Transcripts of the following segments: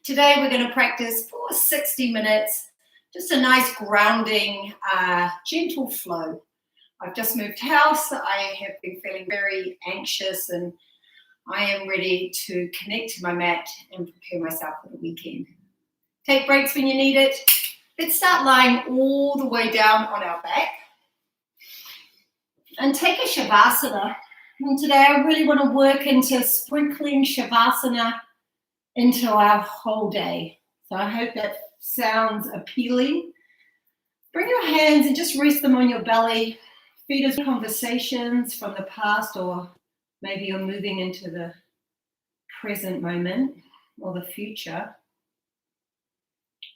Today we're going to practice for 60 minutes, just a nice grounding, gentle flow. I've just moved house. I have been feeling very anxious and I am ready to connect to my mat and prepare myself for the weekend. Take breaks when you need it. Let's start lying all the way down on our back and take a Shavasana. And today I really want to work into sprinkling Shavasana into our whole day. So I hope that sounds appealing. Bring your hands and just rest them on your belly. Feed us conversations from the past, or maybe you're moving into the present moment or the future.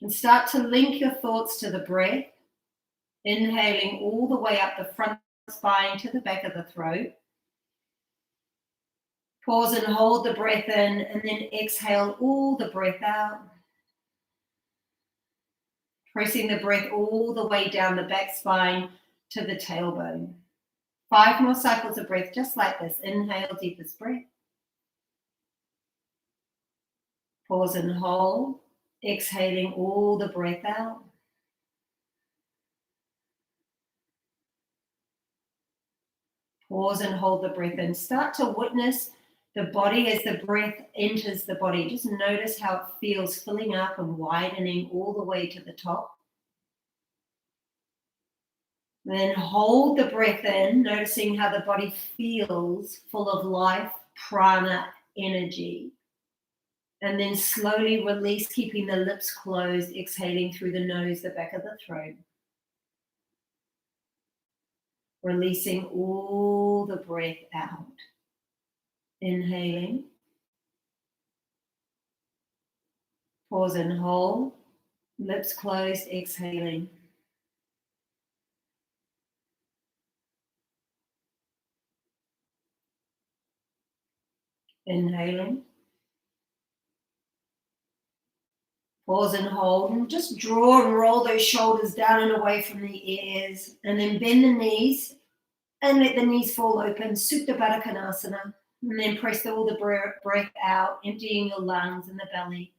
And start to link your thoughts to the breath, inhaling all the way up the front spine to the back of the throat. Pause and hold the breath in, and then exhale all the breath out. Pressing the breath all the way down the back spine to the tailbone. 5 more cycles of breath, just like this. Inhale, deepest breath. Pause and hold, exhaling all the breath out. Pause and hold the breath in. Start to witness the body as the breath enters the body. Just notice how it feels, filling up and widening all the way to the top. Then hold the breath in, noticing how the body feels full of life, prana, energy. And then slowly release, keeping the lips closed, exhaling through the nose, the back of the throat. Releasing all the breath out. Inhaling. Pause and hold. Lips closed, exhaling. Inhaling. Pause and hold. And just draw and roll those shoulders down and away from the ears. And then bend the knees and let the knees fall open. Supta Baddha Konasana. And then press all the breath out, emptying your lungs and the belly.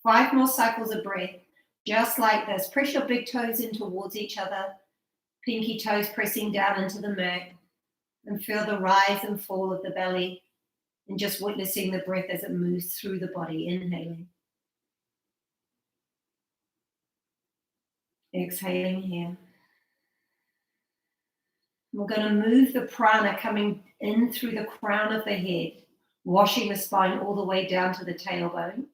5 more cycles of breath, just like this. Press your big toes in towards each other. Pinky toes pressing down into the mat. And feel the rise and fall of the belly. And just witnessing the breath as it moves through the body. Inhaling. Exhaling here. We're going to move the prana coming in through the crown of the head, washing the spine all the way down to the tailbone.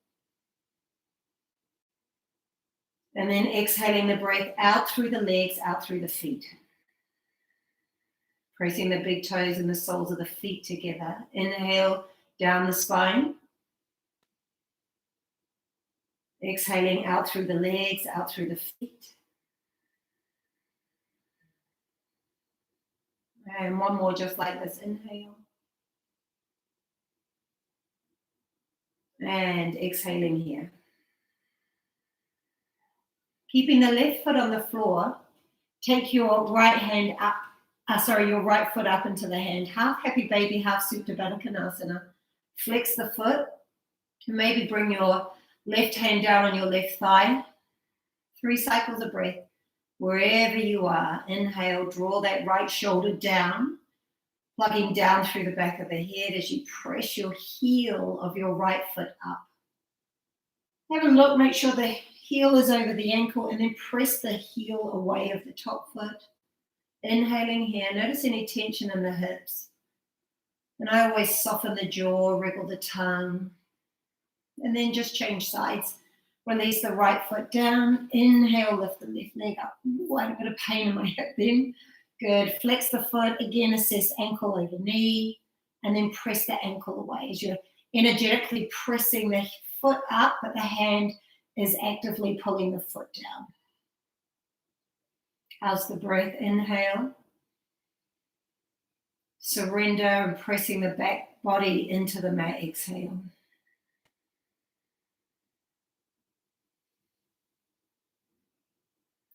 And then exhaling the breath out through the legs, out through the feet. Pressing the big toes and the soles of the feet together. Inhale down the spine. Exhaling out through the legs, out through the feet. And one more just like this. Inhale. And exhaling here. Keeping the left foot on the floor, take your right hand up, your right foot up into the hand. Half happy baby, half Supta Baddha Konasana. Flex the foot. And maybe bring your left hand down on your left thigh. 3 cycles of breath. Wherever you are, inhale, draw that right shoulder down, plugging down through the back of the head as you press your heel of your right foot up. Have a look, make sure the heel is over the ankle, and then press the heel away of the top foot. Inhaling here, notice any tension in the hips. And I always soften the jaw, wriggle the tongue, and then just change sides. Release the right foot down. Inhale, lift the left leg up. Ooh, I had a bit of pain in my hip then. Good. Flex the foot. Again, assess ankle over knee. And then press the ankle away as you're energetically pressing the foot up, but the hand is actively pulling the foot down. How's the breath? Inhale. Surrender and pressing the back body into the mat. Exhale.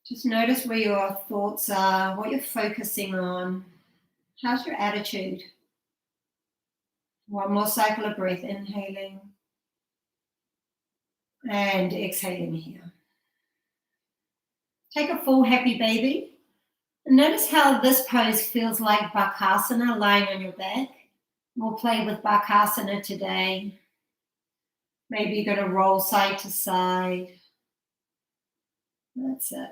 Just notice where your thoughts are, what you're focusing on. How's your attitude? 1 more cycle of breath, inhaling. And exhaling here. Take a full happy baby. And notice how this pose feels like Bakasana, lying on your back. We'll play with Bakasana today. Maybe you're going to roll side to side. That's it.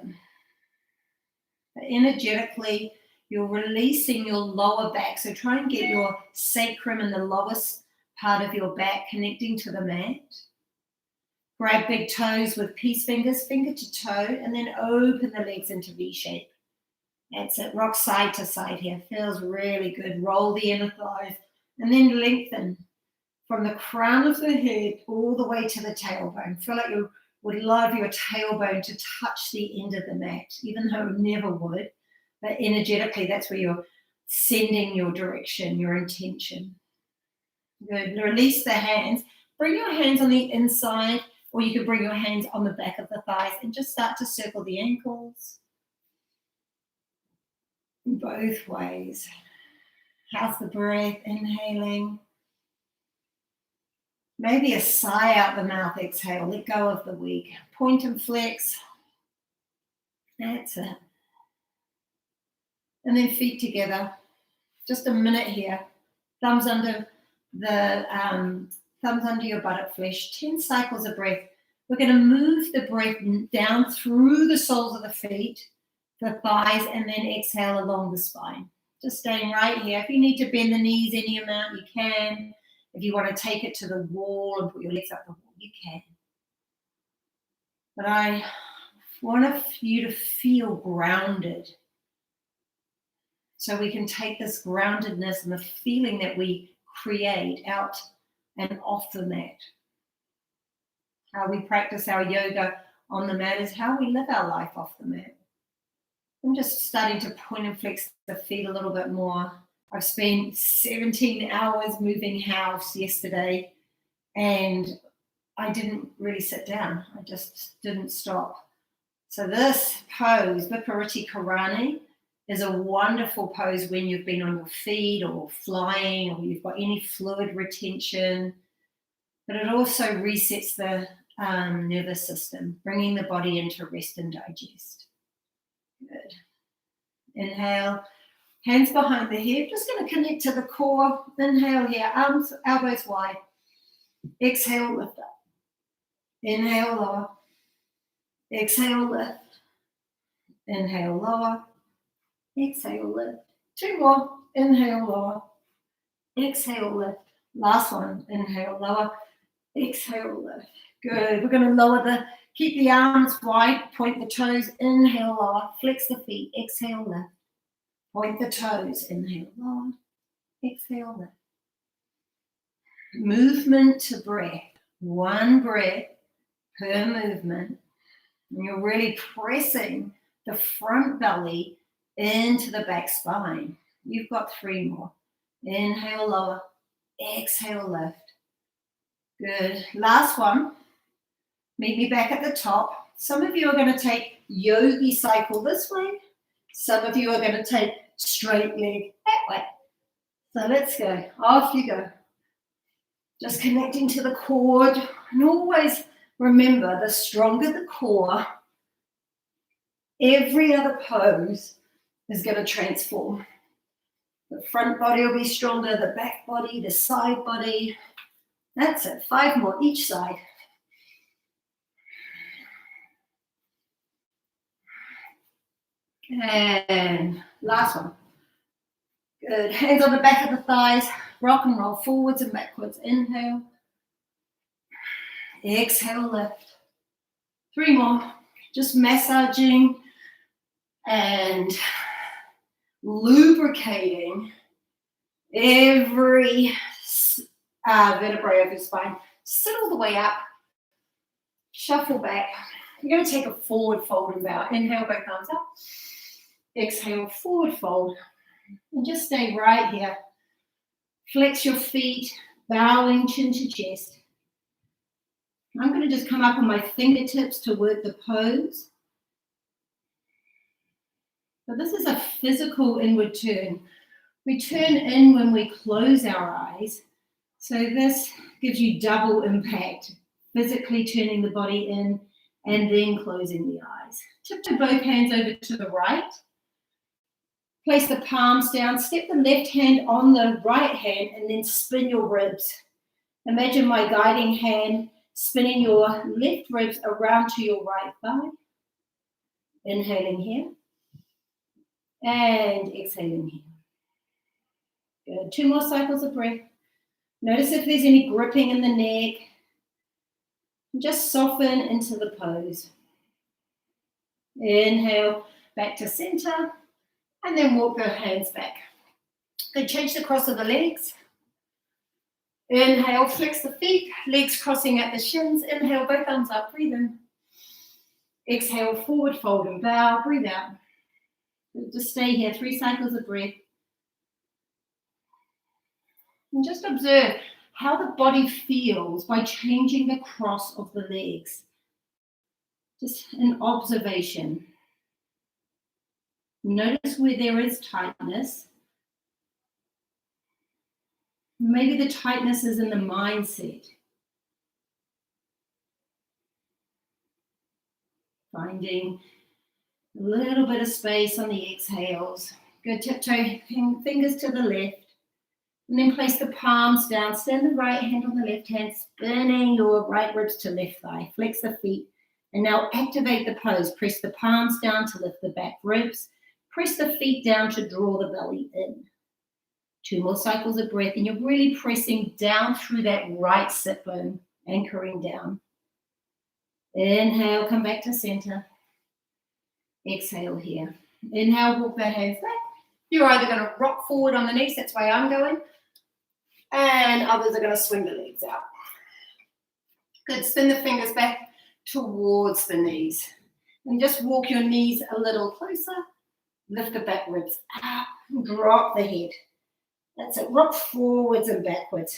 But energetically, you're releasing your lower back. So try and get your sacrum in the lowest part of your back connecting to the mat. Grab big toes with peace fingers, finger to toe, and then open the legs into V shape. That's it. Rock side to side here. Feels really good. Roll the inner thighs and then lengthen from the crown of the head all the way to the tailbone. Feel like you would love your tailbone to touch the end of the mat, even though it never would. But energetically, that's where you're sending your direction, your intention. Good. Release the hands. Bring your hands on the inside, or you could bring your hands on the back of the thighs and just start to circle the ankles. Both ways. How's the breath? Inhaling. Maybe a sigh out the mouth. Exhale. Let go of the weak. Point and flex. That's it. And then feet together. Just a minute here. Thumbs under your buttock flesh. 10 cycles of breath. We're going to move the breath down through the soles of the feet, the thighs, and then exhale along the spine. Just staying right here. If you need to bend the knees any amount, you can. If you want to take it to the wall and put your legs up the wall, you can. But I want you to feel grounded. So we can take this groundedness and the feeling that we create out and off the mat. How we practice our yoga on the mat is how we live our life off the mat. I'm just starting to point and flex the feet a little bit more. I've spent 17 hours moving house yesterday and I didn't really sit down. I just didn't stop. So this pose, Vipariti Karani, is a wonderful pose when you've been on your feet or flying or you've got any fluid retention. But it also resets the nervous system, bringing the body into rest and digest. Good. Inhale. Hands behind the head. Just going to connect to the core. Inhale here. Arms, elbows wide. Exhale, lift up. Inhale, lower. Exhale, lift. Inhale, lower. Exhale, lift. 2 more. Inhale, lower. Exhale, lift. Last one. Inhale, lower. Exhale, lift. Good. We're going to keep the arms wide. Point the toes. Inhale, lower. Flex the feet. Exhale, lift. Point the toes. Inhale, lower. Exhale, lift. Movement to breath. 1 breath per movement. And you're really pressing the front belly into the back spine. You've got 3 more. Inhale, lower. Exhale, lift. Good. Last one. Meet me back at the top. Some of you are going to take yogi cycle this way. Some of you are going to take straight leg that way. So let's go. Off you go. Just connecting to the core. And always remember, the stronger the core, every other pose is going to transform. The front body will be stronger, the back body, the side body. That's it. 5 more each side. And last one. Good. Hands on the back of the thighs. Rock and roll forwards and backwards. Inhale. Exhale, lift. 3 more. Just massaging and lubricating every vertebrae of your spine. Sit all the way up. Shuffle back. You're going to take a forward fold and bow. Inhale, both arms up. Exhale, forward fold. And just stay right here. Flex your feet, bowing chin to chest. I'm going to just come up on my fingertips to work the pose. So this is a physical inward turn. We turn in when we close our eyes. So this gives you double impact physically turning the body in and then closing the eyes. Tiptoe both hands over to the right. Place the palms down, step the left hand on the right hand, and then spin your ribs. Imagine my guiding hand spinning your left ribs around to your right thigh. Inhaling here. And exhaling here. Good. 2 more cycles of breath. Notice if there's any gripping in the neck. Just soften into the pose. Inhale, back to center. And then walk your hands back. Good, change the cross of the legs. Inhale, flex the feet, legs crossing at the shins. Inhale, both arms up, breathe in. Exhale, forward fold and bow, breathe out. Just stay here, 3 cycles of breath. And just observe how the body feels by changing the cross of the legs. Just an observation. Notice where there is tightness. Maybe the tightness is in the mindset. Finding a little bit of space on the exhales. Good, tiptoe fingers to the left. And then place the palms down. Stand the right hand on the left hand, spinning your right ribs to left thigh. Flex the feet. And now activate the pose. Press the palms down to lift the back ribs. Press the feet down to draw the belly in. 2 more cycles of breath, and you're really pressing down through that right sit bone, anchoring down. Inhale, come back to center. Exhale here. Inhale, walk the hands back. You're either going to rock forward on the knees, that's why I'm going, and others are going to swing the legs out. Good, spin the fingers back towards the knees. And just walk your knees a little closer. Lift the back ribs up, drop the head. That's it, rock forwards and backwards.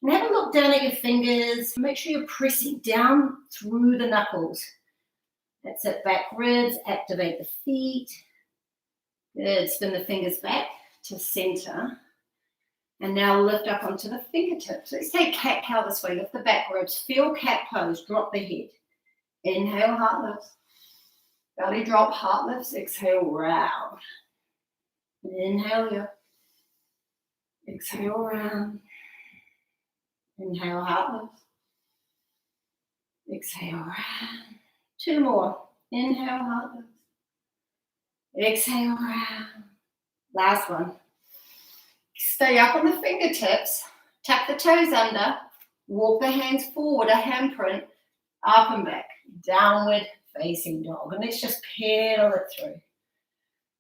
And have a look down at your fingers. Make sure you're pressing down through the knuckles. That's it, back ribs, activate the feet. Good, spin the fingers back to center. And now lift up onto the fingertips. Let's take cat cow this way, lift the back ribs, feel cat pose, drop the head. Inhale, heart lifts. Belly drop, heart lifts, exhale, round. Inhale here. Exhale, round. Inhale, heart lifts. Exhale, round. 2 more. Inhale, heart lifts. Exhale, round. Last one. Stay up on the fingertips. Tap the toes under. Walk the hands forward, a handprint. Up and back. Downward facing dog. And let's just pedal it through.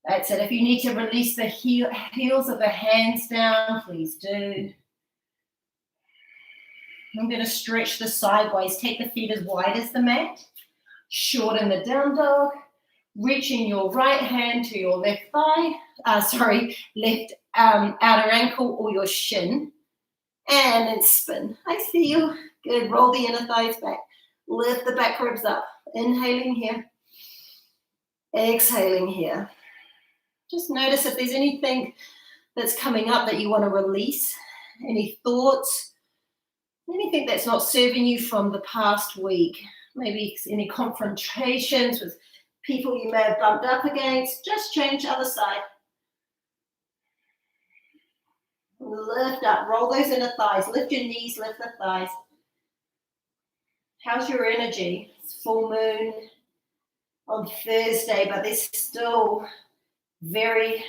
That's it. If you need to release the heels of the hands down, please do. I'm going to stretch the sideways. Take the feet as wide as the mat. Shorten the down dog. Reaching your right hand to your left thigh. Left outer ankle or your shin. And then spin. I see you. Good. Roll the inner thighs back. Lift the back ribs up. Inhaling here. Exhaling here. Just notice if there's anything that's coming up that you want to release. Any thoughts. Anything that's not serving you from the past week. Maybe any confrontations with people you may have bumped up against. Just change the other side. Lift up. Roll those inner thighs. Lift your knees. Lift the thighs. How's your energy? It's full moon on Thursday, but there's still very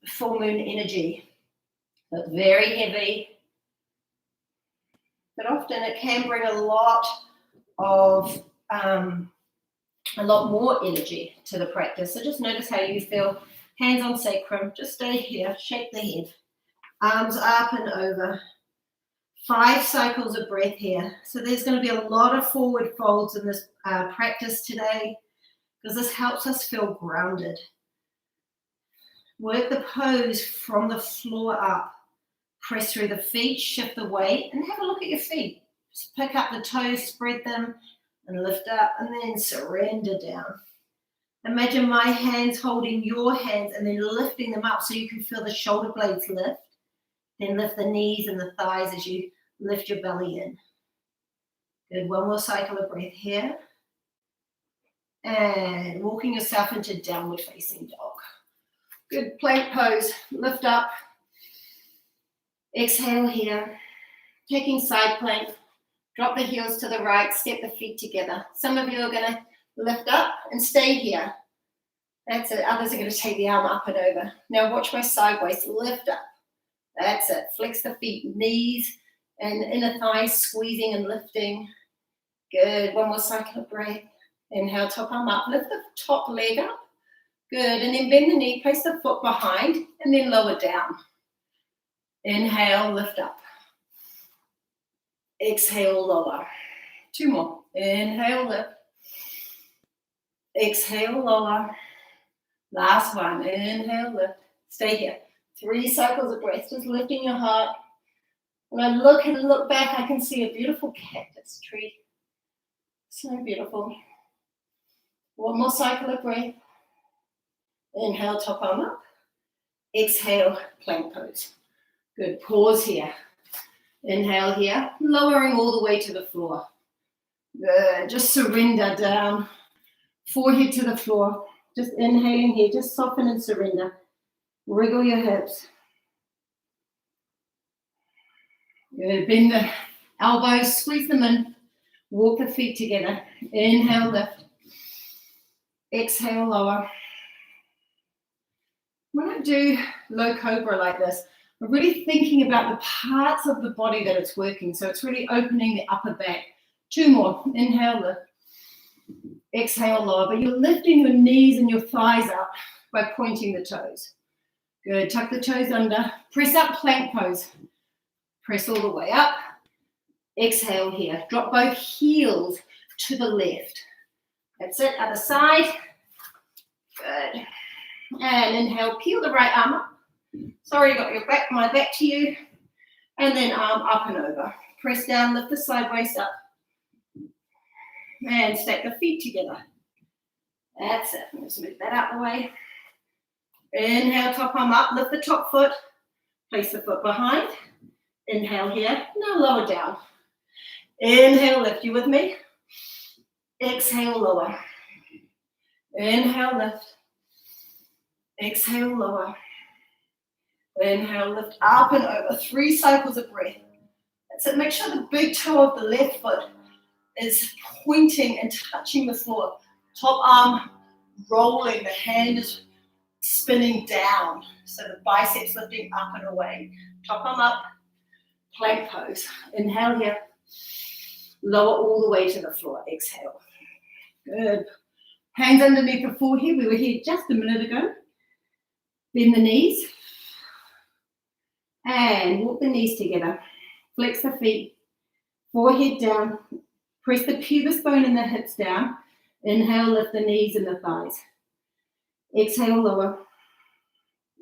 full moon energy, but very heavy. But often it can bring a lot more energy to the practice. So just notice how you feel. Hands on sacrum. Just stay here. Shake the head. Arms up and over. 5 cycles of breath here. So there's going to be a lot of forward folds in this practice today because this helps us feel grounded. Work the pose from the floor up. Press through the feet, shift the weight, and have a look at your feet. Just pick up the toes, spread them, and lift up, and then surrender down. Imagine my hands holding your hands and then lifting them up so you can feel the shoulder blades lift. Then lift the knees and the thighs as you lift your belly in. Good, one more cycle of breath here. And walking yourself into downward facing dog. Good, plank pose, lift up. Exhale here. Taking side plank, drop the heels to the right, step the feet together. Some of you are gonna lift up and stay here. That's it, others are gonna take the arm up and over. Now watch my sideways, lift up. That's it, flex the feet, knees and inner thighs squeezing and lifting. Good, one more cycle of breath. Inhale, top arm up, lift the top leg up. Good, and then bend the knee, place the foot behind, and then lower down. Inhale, lift up. Exhale, lower. Two more. Inhale, lift. Exhale, lower. Last one. Inhale, lift. Stay here. 3 cycles of breath, just lifting your heart. When I look back, I can see a beautiful cactus tree. So beautiful. One more cycle of breath. Inhale, top arm up. Exhale, plank pose. Good, pause here. Inhale here, lowering all the way to the floor. Good, just surrender down. Forehead to the floor. Just inhaling here, just soften and surrender. Wriggle your hips. Good, bend the elbows, squeeze them in. Walk the feet together. Inhale, lift. Exhale, lower. When I do low cobra like this, I'm really thinking about the parts of the body that it's working. So it's really opening the upper back. 2 more. Inhale, lift. Exhale, lower. But you're lifting your knees and your thighs up by pointing the toes. Good. Tuck the toes under. Press up, plank pose. Press all the way up. Exhale here. Drop both heels to the left. That's it. Other side. Good. And inhale, peel the right arm up. Sorry, got your back, my back to you. And then arm up and over. Press down, lift the sideways up. And stack the feet together. That's it. Let's move that out the way. Inhale, top arm up, lift the top foot. Place the foot behind. Inhale here, now lower down. Inhale, lift. You with me? Exhale, lower. Inhale, lift. Exhale, lower. Inhale, lift up and over. 3 cycles of breath. That's it. Make sure the big toe of the left foot is pointing and touching the floor. Top arm rolling. The hand is spinning down. So the biceps lifting up and away. Top arm up. Plank pose. Inhale here. Lower all the way to the floor. Exhale. Good. Hands underneath the forehead. We were here just a minute ago. Bend the knees. And walk the knees together. Flex the feet. Forehead down. Press the pubis bone and the hips down. Inhale, lift the knees and the thighs. Exhale, lower.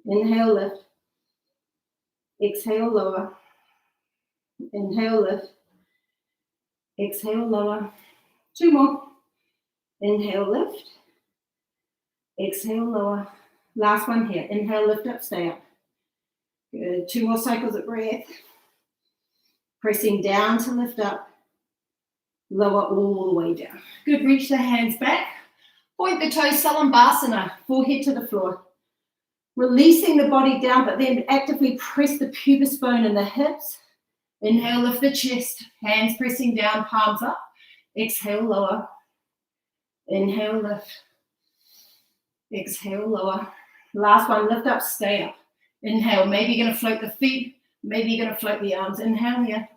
Inhale, lift. Exhale, lower. Inhale, lift. Exhale, lower. 2 more. Inhale, lift. Exhale, lower. Last one here. Inhale, lift up, stay up. Good. 2 more cycles of breath. Pressing down to lift up. Lower all the way down. Good. Reach the hands back. Point the toes, Salambasana. Forehead to the floor. Releasing the body down, but then actively press the pubis bone and the hips. Inhale, lift the chest. Hands pressing down, palms up. Exhale, lower. Inhale, lift. Exhale, lower. Last one, lift up, stay up. Inhale, maybe you're going to float the feet. Maybe you're going to float the arms. Inhale here.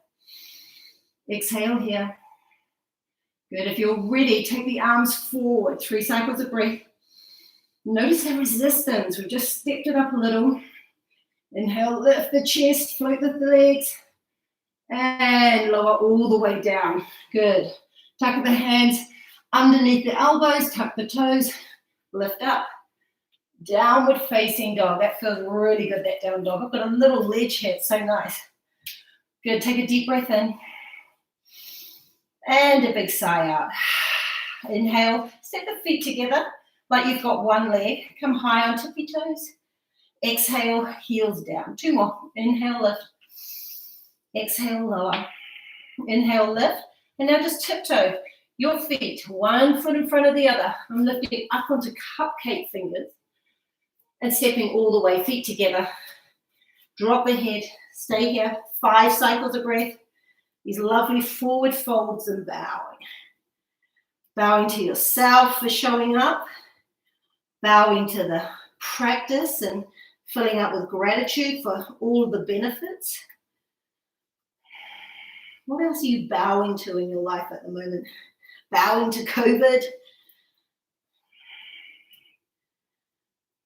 Exhale here. Good. If you're ready, take the arms forward. 3 cycles of breath. Notice the resistance. We've just stepped it up a little. Inhale, lift the chest, float the legs. And lower all the way down. Good. Tuck the hands underneath the elbows. Tuck the toes. Lift up. Downward facing dog. That feels really good, that down dog. I've got a little ledge here. It's so nice. Good. Take a deep breath in. And a big sigh out. Inhale. Step the feet together like you've got one leg. Come high on tippy toes. Exhale. Heels down. 2 more. Inhale. Lift. Exhale. Lower. Inhale. Lift. And now just tiptoe your feet, one foot in front of the other. I'm lifting up onto cupcake fingers and stepping all the way, feet together. Drop the head, stay here, 5 cycles of breath. These lovely forward folds and bowing. Bowing to yourself for showing up. Bowing to the practice and filling up with gratitude for all the benefits. What else are you bowing to in your life at the moment? Bowing to COVID.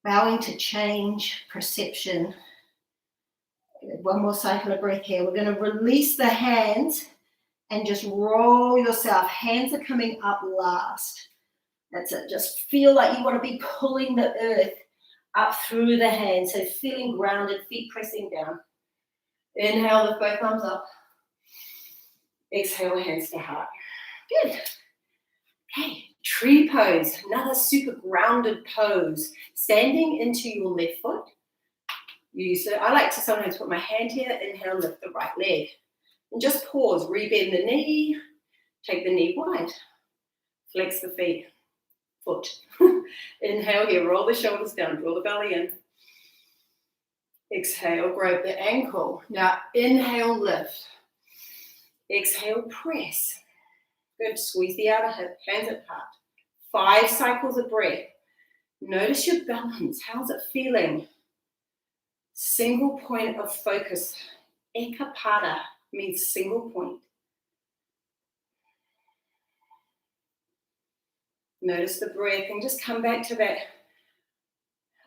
Bowing to change, perception. One more cycle of breath here. We're going to release the hands and just roll yourself. Hands are coming up last. That's it. Just feel like you want to be pulling the earth up through the hands. So feeling grounded, feet pressing down. Inhale, lift both arms up. Exhale, hands to heart. Good. Okay, tree pose. Another super grounded pose. Standing into your left foot. I like to sometimes put my hand here, inhale, lift the right leg. And just pause, rebend the knee, take the knee wide. Flex the foot. Inhale here, roll the shoulders down, draw the belly in. Exhale, grab the ankle. Now inhale, lift. Exhale, press. Good, squeeze the outer hip, hands apart. 5 cycles of breath. Notice your balance, how's it feeling? Single point of focus. Ekapada means single point. Notice the breath and just come back to that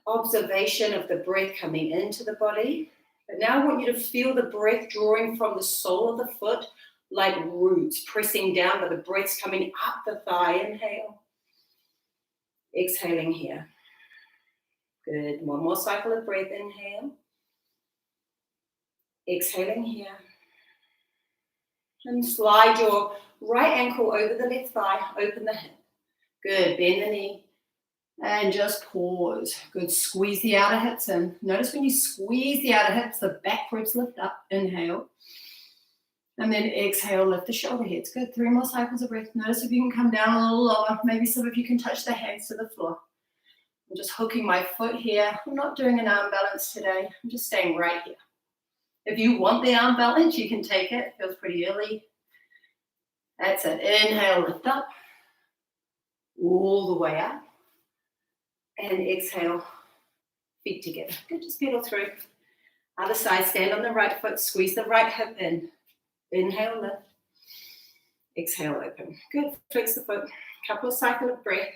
observation of the breath coming into the body. But now I want you to feel the breath drawing from the sole of the foot like roots, pressing down, but the breath's coming up the thigh. Inhale. Exhaling here. Good. One more cycle of breath. Inhale. Exhaling here. And slide your right ankle over the left thigh. Open the hip. Good. Bend the knee. And just pause. Good. Squeeze the outer hips in. Notice when you squeeze the outer hips, the back ribs lift up. Inhale. And then exhale, lift the shoulder heads. Good. 3 more cycles of breath. Notice if you can come down a little lower. Maybe some of you can touch the hands to the floor. I'm just hooking my foot here. I'm not doing an arm balance today. I'm just staying right here. If you want the arm balance, you can take it. It feels pretty early. That's it. Inhale, lift up. All the way up. And exhale, feet together. Good, just pedal through. Other side, stand on the right foot. Squeeze the right hip in. Inhale, lift. Exhale, open. Good, flex the foot. Couple of cycles of breath.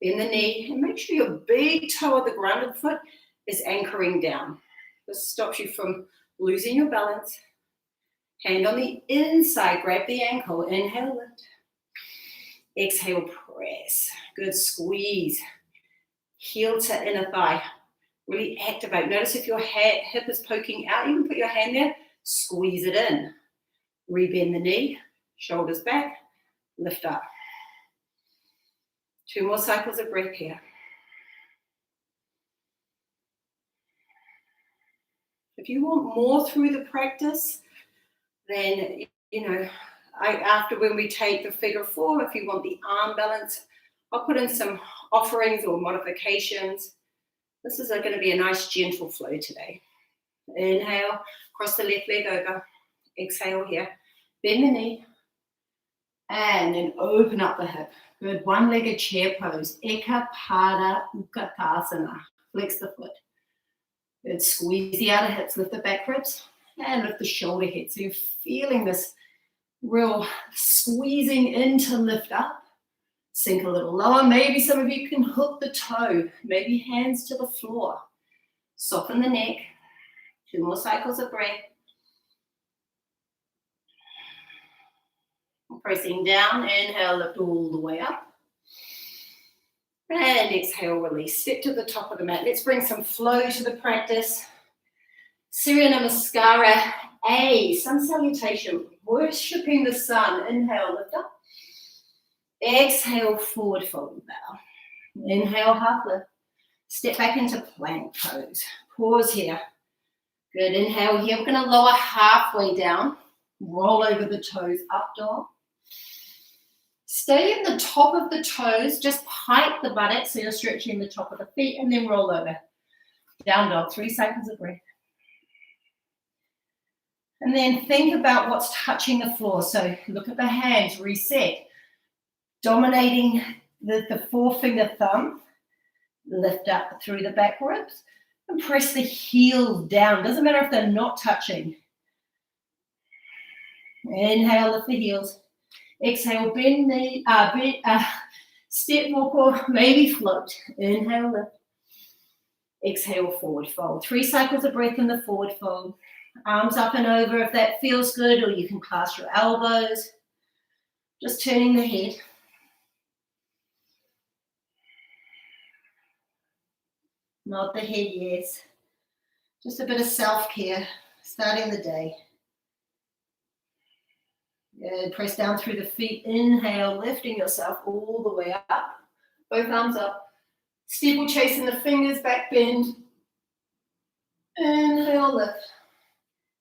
Bend the knee. And make sure your big toe of the grounded foot is anchoring down. This stops you from losing your balance. Hand on the inside, grab the ankle. Inhale, lift. Exhale, press. Good, squeeze. Heel to inner thigh. Really activate. Notice if your hip is poking out, you can put your hand there, squeeze it in. Rebend the knee, shoulders back, lift up. 2 more cycles of breath here. If you want more through the practice, then, after when we take the figure 4, if you want the arm balance, I'll put in some offerings or modifications. This is going to be a nice gentle flow today. Inhale, cross the left leg over. Exhale here. Bend the knee. And then open up the hip. Good. One-legged chair pose. Ekapada Utkatasana. Flex the foot. Good. Squeeze the outer hips. Lift the back ribs. And lift the shoulder head. So you're feeling this real squeezing in to lift up. Sink a little lower. Maybe some of you can hook the toe. Maybe hands to the floor. Soften the neck. 2 more cycles of breath. Pressing down. Inhale, lift all the way up. And exhale, release. Step to the top of the mat. Let's bring some flow to the practice. Surya Namaskara. Sun salutation. Worshipping the sun. Inhale, lift up. Exhale, forward fold bow. Inhale, half lift. Step back into plank pose. Pause here. Good. Inhale here. We're going to lower halfway down. Roll over the toes, up dog. Stay in the top of the toes, just pike the buttocks so you're stretching the top of the feet, and then roll over. Down dog, 3 cycles of breath. And then think about what's touching the floor. So look at the hands, reset. Dominating the forefinger thumb, lift up through the back ribs, and press the heels down. Doesn't matter if they're not touching. Inhale, lift the heels. Exhale, bend knee, step, walk, or maybe float. Inhale, lift. Exhale, forward fold. 3 cycles of breath in the forward fold. Arms up and over if that feels good, or you can clasp your elbows. Just turning the head. Nod the head, yes. Just a bit of self-care, starting the day. Good. Press down through the feet. Inhale, lifting yourself all the way up. Both arms up. Steeple chasing the fingers, back bend. Inhale, lift.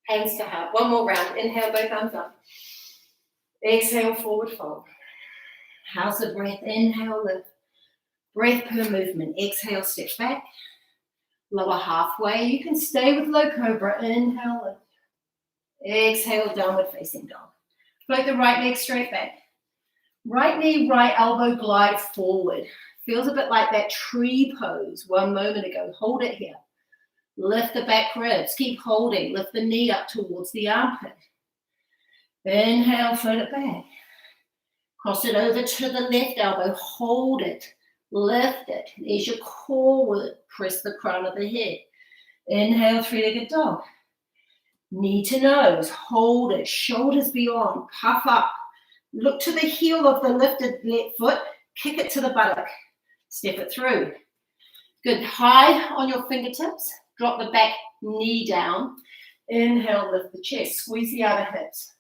Hands to heart. One more round. Inhale, both arms up. Exhale, forward fold. House of breath. Inhale, lift. Breath per movement. Exhale, step back. Lower halfway. You can stay with low cobra. Inhale, lift. Exhale, downward facing dog. Float the right leg straight back. Right knee, right elbow glide forward. Feels a bit like that tree pose one moment ago. Hold it here. Lift the back ribs. Keep holding. Lift the knee up towards the armpit. Inhale, float it back. Cross it over to the left elbow. Hold it. Lift it. There's your core work. Press the crown of the head. Inhale, three-legged dog. Knee to nose. Hold it. Shoulders beyond. Puff up. Look to the heel of the lifted left foot. Kick it to the buttock. Step it through. Good. High on your fingertips. Drop the back knee down. Inhale, lift the chest. Squeeze the outer hips.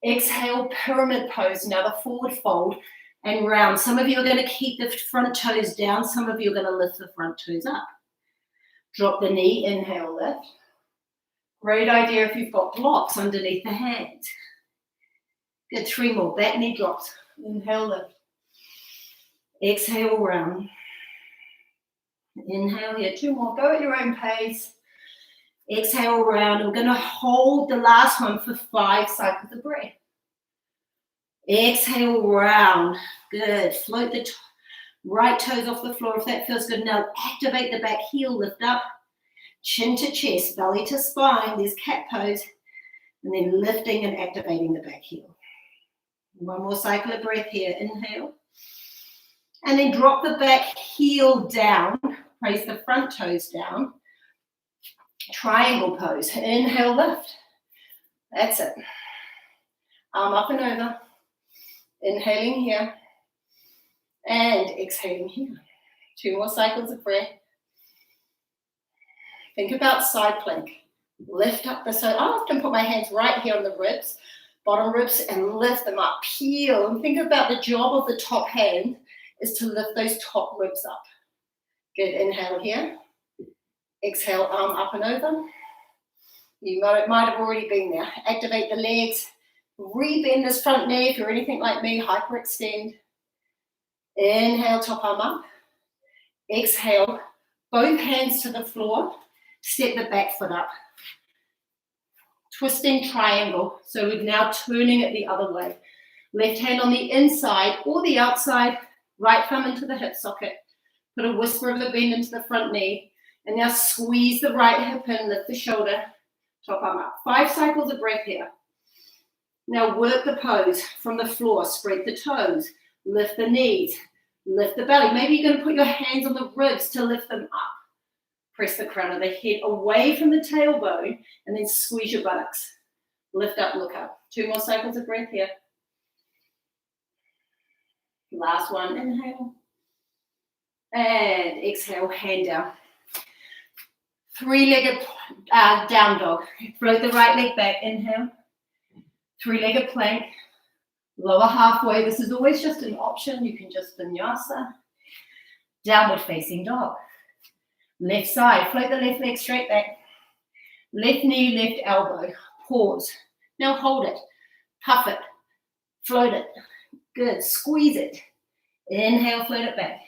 Exhale, pyramid pose. Now the forward fold and round. Some of you are going to keep the front toes down. Some of you are going to lift the front toes up. Drop the knee. Inhale, lift. Great idea if you've got blocks underneath the hands. Good. 3 more. Back knee drops. Inhale, lift. Exhale, round. Inhale here. 2 more. Go at your own pace. Exhale, round. We're going to hold the last one for 5 cycles of breath. Exhale, round. Good. Float the right toes off the floor if that feels good. Now activate the back heel. Lift up. Chin to chest. Belly to spine. There's cat pose. And then lifting and activating the back heel. 1 more cycle of breath here. Inhale. And then drop the back heel down. Place the front toes down. Triangle pose. Inhale, lift. That's it. Arm up and over. Inhaling here. And exhaling here. 2 more cycles of breath. Think about side plank. Lift up the side. I often put my hands right here on the ribs, bottom ribs, and lift them up. Peel. And think about the job of the top hand is to lift those top ribs up. Good. Inhale here. Exhale, arm up and over. You might have already been there. Activate the legs. Rebend this front knee if you're anything like me. Hyperextend. Inhale, top arm up. Exhale, both hands to the floor. Step the back foot up. Twisting triangle. So we're now turning it the other way. Left hand on the inside or the outside. Right thumb into the hip socket. Put a whisper of a bend into the front knee. And now squeeze the right hip in, lift the shoulder, top arm up. 5 cycles of breath here. Now work the pose from the floor. Spread the toes, lift the knees, lift the belly. Maybe you're going to put your hands on the ribs to lift them up. Press the crown of the head away from the tailbone and then squeeze your buttocks. Lift up, look up. 2 more cycles of breath here. Last one, inhale. And exhale, hand down. 3-legged down dog. Float the right leg back, inhale. 3-legged plank. Lower halfway. This is always just an option. You can just vinyasa. Downward facing dog. Left side. Float the left leg straight back. Left knee, left elbow. Pause. Now hold it. Puff it. Float it. Good. Squeeze it. Inhale, float it back.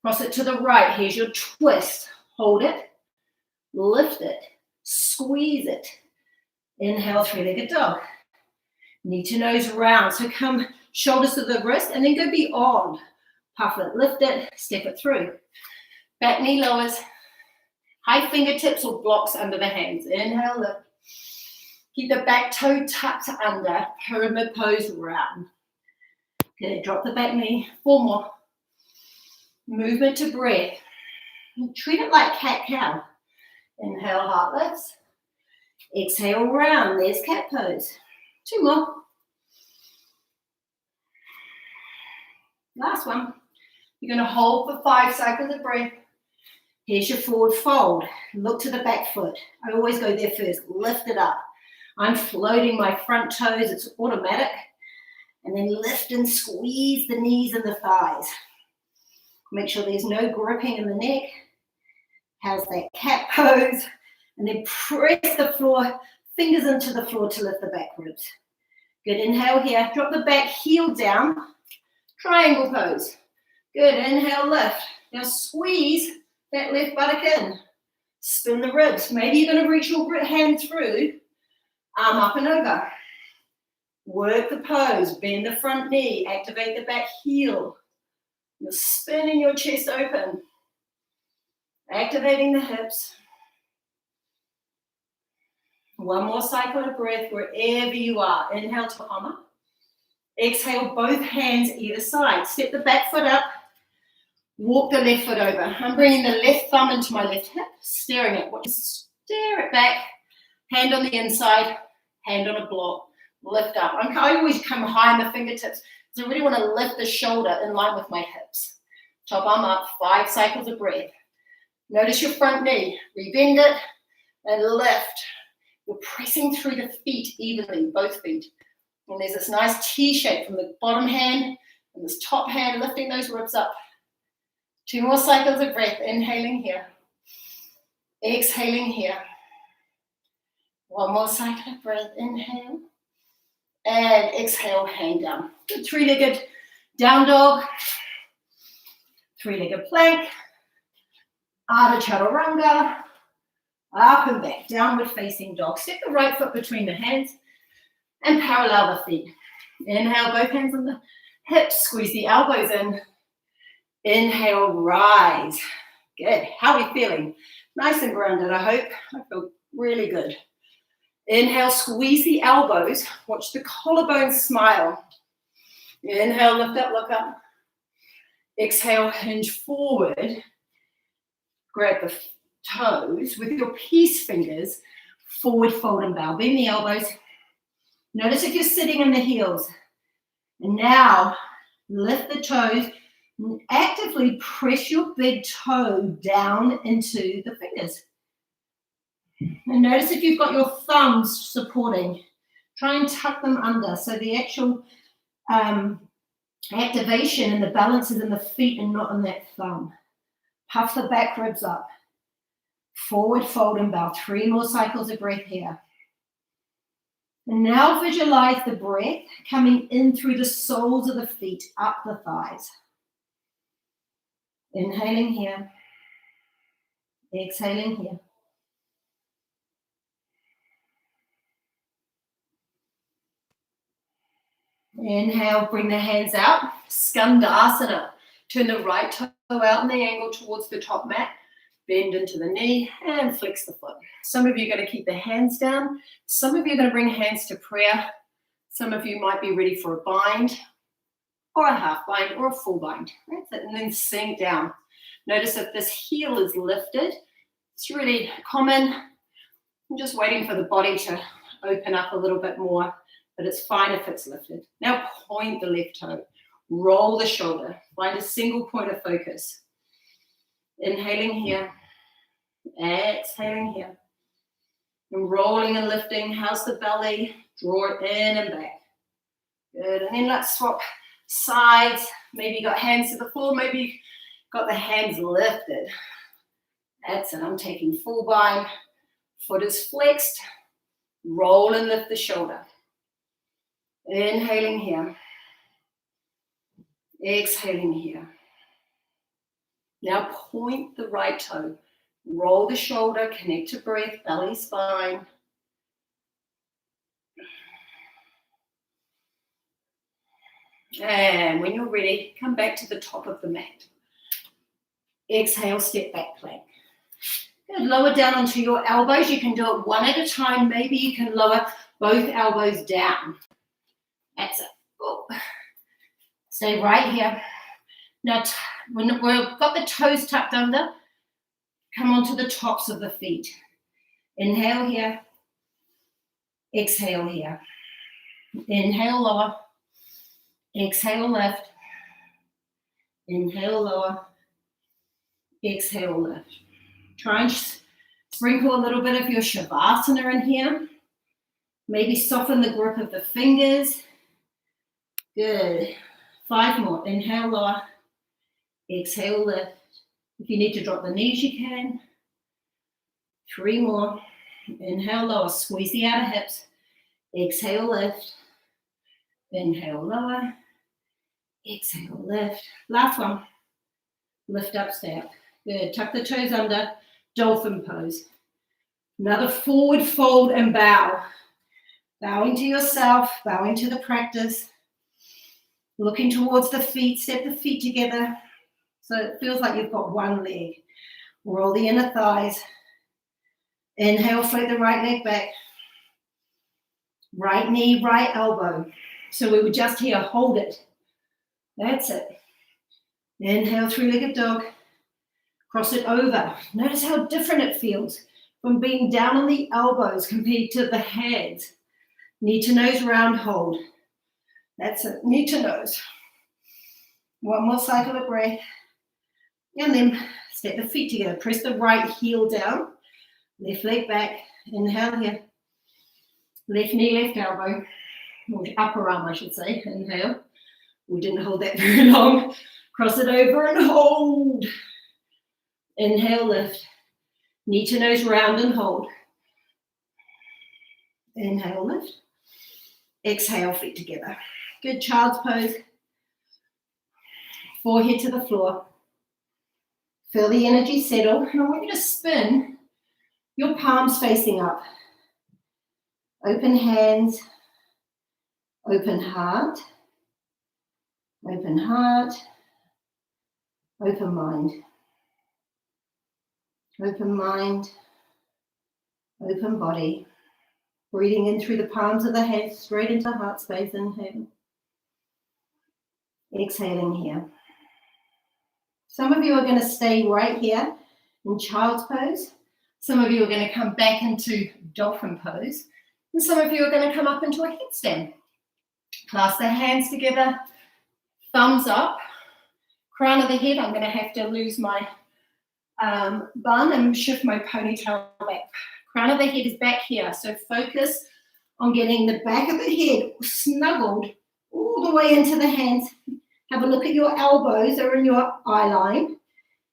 Cross it to the right. Here's your twist. Hold it. Lift it. Squeeze it. Inhale, three-legged dog. Knee to nose round. So come shoulders to the wrist and then go beyond. Puff it, lift it, step it through. Back knee lowers. High fingertips or blocks under the hands. Inhale, lift. Keep the back toe tucked under. Pyramid pose round. Good. Drop the back knee. 4 more. Movement to breath. Treat it like cat-cow. Inhale, heart lifts. Exhale, round. There's cat pose. 2 more. Last one. You're going to hold for 5 cycles of breath. Here's your forward fold. Look to the back foot. I always go there first. Lift it up. I'm floating my front toes. It's automatic. And then lift and squeeze the knees and the thighs. Make sure there's no gripping in the neck. How's that cat pose? And then press the floor, fingers into the floor to lift the back ribs. Good. Inhale here. Drop the back heel down. Triangle pose. Good. Inhale, lift. Now squeeze that left buttock in. Spin the ribs. Maybe you're going to reach your hand through. Arm up and over. Work the pose. Bend the front knee. Activate the back heel. You're spinning your chest open. Activating the hips. 1 more cycle of breath wherever you are. Inhale to Oma. Exhale, both hands either side. Step the back foot up. Walk the left foot over. I'm bringing the left thumb into my left hip, staring at what. Stare it back. Hand on the inside, hand on a block. Lift up. I always come high on the fingertips because I really want to lift the shoulder in line with my hips. Top arm up, 5 cycles of breath. Notice your front knee. Rebend it and lift. You're pressing through the feet evenly, both feet. And there's this nice T shape from the bottom hand and this top hand, lifting those ribs up. 2 more cycles of breath. Inhaling here. Exhaling here. 1 more cycle of breath. Inhale. And exhale, hang down. Good. 3-legged down dog. 3-legged plank. Ardha Chaturanga. Up and back. Downward facing dog. Step the right foot between the hands and parallel the feet. Inhale, both hands on the hips. Squeeze the elbows in. Inhale, rise. Good. How are we feeling? Nice and grounded, I hope. I feel really good. Inhale, squeeze the elbows. Watch the collarbones smile. Inhale, lift up, look up. Exhale, hinge forward. Grab the toes with your peace fingers. Forward fold and bow. Bend the elbows. Notice if you're sitting in the heels. And now, lift the toes. Actively press your big toe down into the fingers. And notice if you've got your thumbs supporting. Try and tuck them under so the actual activation and the balance is in the feet and not in that thumb. Puff the back ribs up. Forward fold and bow. 3 more cycles of breath here. And now visualize the breath coming in through the soles of the feet, up the thighs. Inhaling here. Exhaling here. Inhale, bring the hands out. Skandasana. Turn the right toe out in the angle towards the top mat. Bend into the knee and flex the foot. Some of you are going to keep the hands down. Some of you are going to bring hands to prayer. Some of you might be ready for a bind or a half bind or a full bind. That's it. And then sink down. Notice if this heel is lifted. It's really common. I'm just waiting for the body to open up a little bit more, but it's fine if it's lifted. Now point the left toe. Roll the shoulder. Find a single point of focus. Inhaling here. Exhaling here. And rolling and lifting. How's the belly? Draw it in and back. Good. And then let's swap sides. Maybe you got hands to the floor. Maybe you got the hands lifted. That's it. I'm taking full bind. Foot is flexed. Roll and lift the shoulder. Inhaling here. Exhaling here. Now point the right toe. Roll the shoulder, connect to breath, belly, spine. And when you're ready, come back to the top of the mat. Exhale, step back plank. Good. Lower down onto your elbows. You can do it one at a time. Maybe you can lower both elbows down. That's it. Oh. Stay right here. Now, when we've got the toes tucked under, come onto the tops of the feet. Inhale here. Exhale here. Inhale, lower. Exhale, lift. Inhale, lower. Exhale, lift. Try and sprinkle a little bit of your Shavasana in here. Maybe soften the grip of the fingers. Good. 5 more. Inhale, lower. Exhale, lift. If you need to drop the knees, you can. 3 more. Inhale, lower. Squeeze the outer hips. Exhale, lift. Inhale, lower. Exhale, lift. Last one. Lift up, stay up. Good. Tuck the toes under. Dolphin pose. Another forward fold and bow. Bowing to yourself, bowing to the practice. Looking towards the feet, step the feet together. So it feels like you've got one leg. Roll the inner thighs. Inhale, float the right leg back. Right knee, right elbow. So we were just here, hold it. That's it. Inhale, three-legged dog. Cross it over. Notice how different it feels from being down on the elbows compared to the hands. Knee to nose, round hold. That's it, knee to nose. One more cycle of breath. And then step the feet together. Press the right heel down. Left leg back. Inhale here. Left knee, left elbow. Or upper arm, I should say. Inhale. We didn't hold that very long. Cross it over and hold. Inhale, lift. Knee to nose, round and hold. Inhale, lift. Exhale, feet together. Good, child's pose. Forehead to the floor. Feel the energy settle. And I want you to spin your palms facing up. Open hands. Open heart. Open heart. Open mind. Open mind. Open body. Breathing in through the palms of the hands, straight into heart space. Inhale. Exhaling here. Some of you are going to stay right here in child's pose. Some of you are going to come back into dolphin pose. And some of you are going to come up into a headstand. Clasp the hands together. Thumbs up. Crown of the head. I'm going to have to lose my bun and shift my ponytail back. Crown of the head is back here. So focus on getting the back of the head snuggled all the way into the hands. Have a look at your elbows or in your eye line.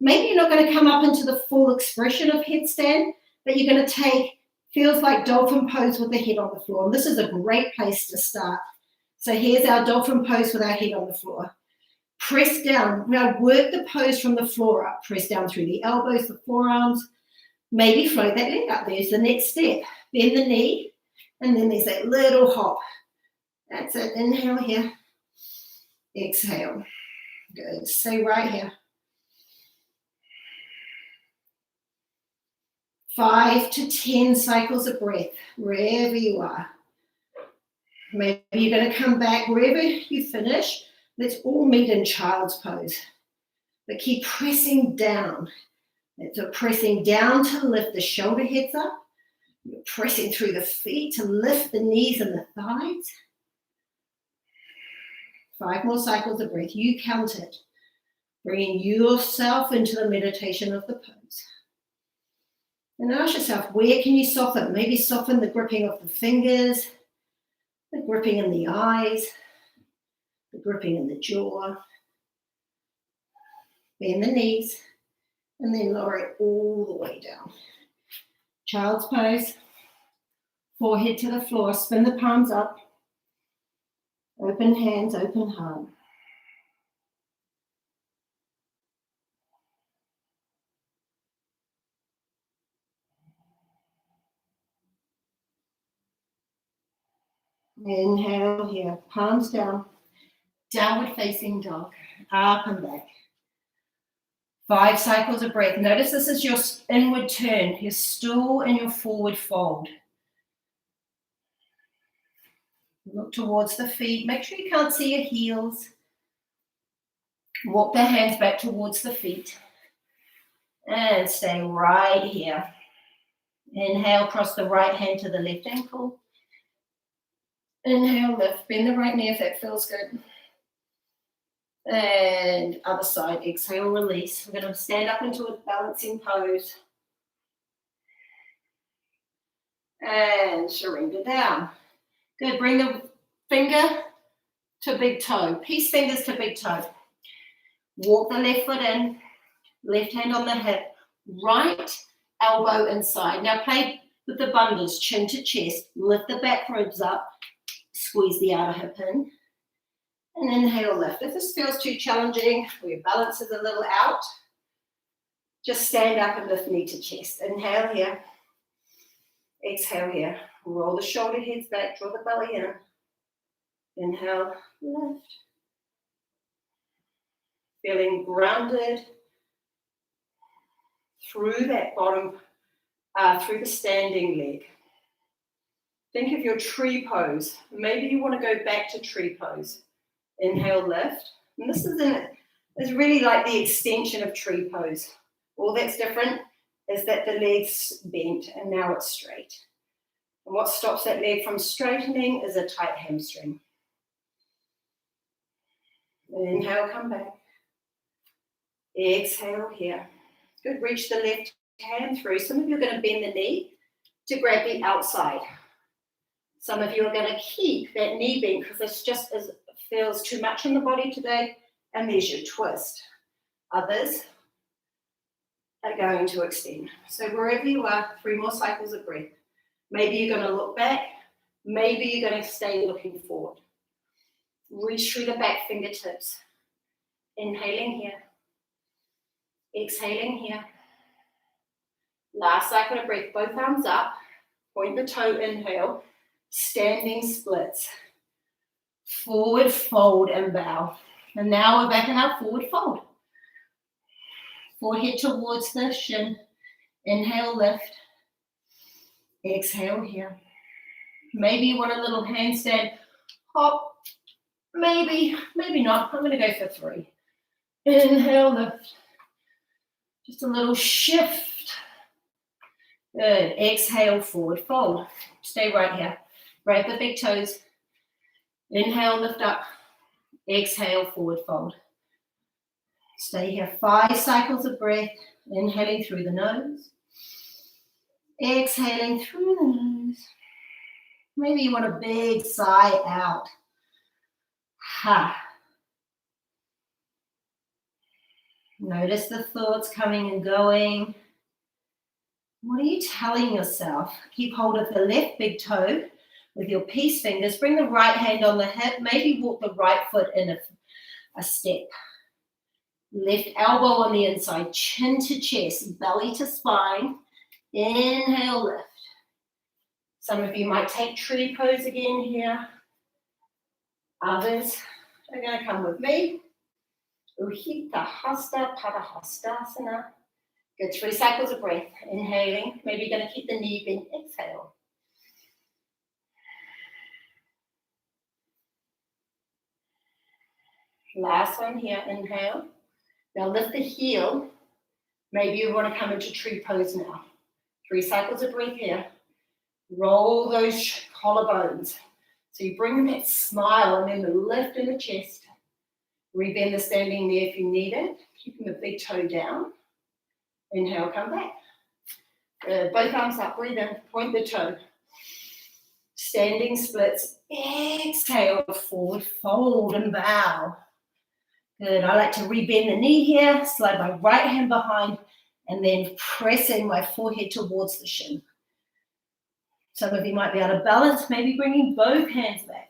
Maybe you're not going to come up into the full expression of headstand, but you're going to take, feels like dolphin pose with the head on the floor. And this is a great place to start. So here's our dolphin pose with our head on the floor. Press down. Now work the pose from the floor up. Press down through the elbows, the forearms. Maybe float that leg up. There's the next step. Bend the knee. And then there's that little hop. That's it. Inhale here. Exhale. Good. Stay right here. 5 to 10 cycles of breath, wherever you are. Maybe you're going to come back wherever you finish. Let's all meet in child's pose. But keep pressing down. So pressing down to lift the shoulder heads up. You're pressing through the feet to lift the knees and the thighs. 5 more cycles of breath. You count it. Bringing yourself into the meditation of the pose. And ask yourself, where can you soften? Maybe soften the gripping of the fingers, the gripping in the eyes, the gripping in the jaw. Bend the knees, and then lower it all the way down. Child's pose. Forehead to the floor. Spin the palms up. Open hands, open heart. Inhale here, palms down. Downward facing dog, up and back. 5 cycles of breath. Notice this is your inward turn, your stool and your forward fold. Look towards the feet. Make sure you can't see your heels. Walk the hands back towards the feet. And stay right here. Inhale, cross the right hand to the left ankle. Inhale, lift. Bend the right knee if that feels good. And other side. Exhale, release. We're going to stand up into a balancing pose. And surrender down. Good. Bring the finger to big toe. Peace fingers to big toe. Walk the left foot in. Left hand on the hip. Right elbow inside. Now play with the bundles. Chin to chest. Lift the back ribs up. Squeeze the outer hip in. And inhale, lift. If this feels too challenging, or your balance is a little out, just stand up and lift knee to chest. Inhale here. Exhale here. Roll the shoulder heads back, draw the belly in. Inhale, lift. Feeling grounded through that bottom, through the standing leg. Think of your tree pose. Maybe you want to go back to tree pose. Inhale, lift. And this is really like the extension of tree pose. All that's different is that the leg's bent and now it's straight. And what stops that leg from straightening is a tight hamstring. Inhale, come back. Exhale here. Good, reach the left hand through. Some of you are going to bend the knee to grab the outside. Some of you are going to keep that knee bent because it's just feels too much in the body today, and there's your twist. Others are going to extend. So wherever you are, 3 more cycles of breath. Maybe you're going to look back. Maybe you're going to stay looking forward. Reach through the back fingertips. Inhaling here. Exhaling here. Last cycle of breath. Both arms up. Point the toe, inhale. Standing splits. Forward fold and bow. And now we're back in our forward fold. Forehead towards the shin. Inhale, lift. Exhale here. Maybe you want a little handstand hop. Maybe not. I'm going to go for 3. Inhale, lift. Just a little shift. Good. Exhale, forward fold. Stay right here. Grab the big toes. Inhale, lift up. Exhale, forward fold. Stay here. 5 cycles of breath. Inhaling through the nose. Exhaling through the nose. Maybe you want a big sigh out. Ha. Notice the thoughts coming and going. What are you telling yourself? Keep hold of the left big toe with your peace fingers. Bring the right hand on the hip. Maybe walk the right foot in a step. Left elbow on the inside. Chin to chest. Belly to spine. Inhale, lift. Some of you might take tree pose again here. Others are going to come with me. Uhita Hasta Padahastasana. Good, 3 cycles of breath. Inhaling. Maybe you're going to keep the knee bent. Exhale. Last one here. Inhale. Now lift the heel. Maybe you want to come into tree pose now. 3 cycles of breath here. Roll those collarbones. So you bring that smile and then the lift in the chest. Rebend the standing knee if you need it. Keeping the big toe down. Inhale, come back. Both arms up, breathe in, point the toe. Standing splits. Exhale, forward fold and bow. Good, I like to rebend the knee here, slide my right hand behind, and then pressing my forehead towards the shin. Some of you might be out of balance, maybe bringing both hands back.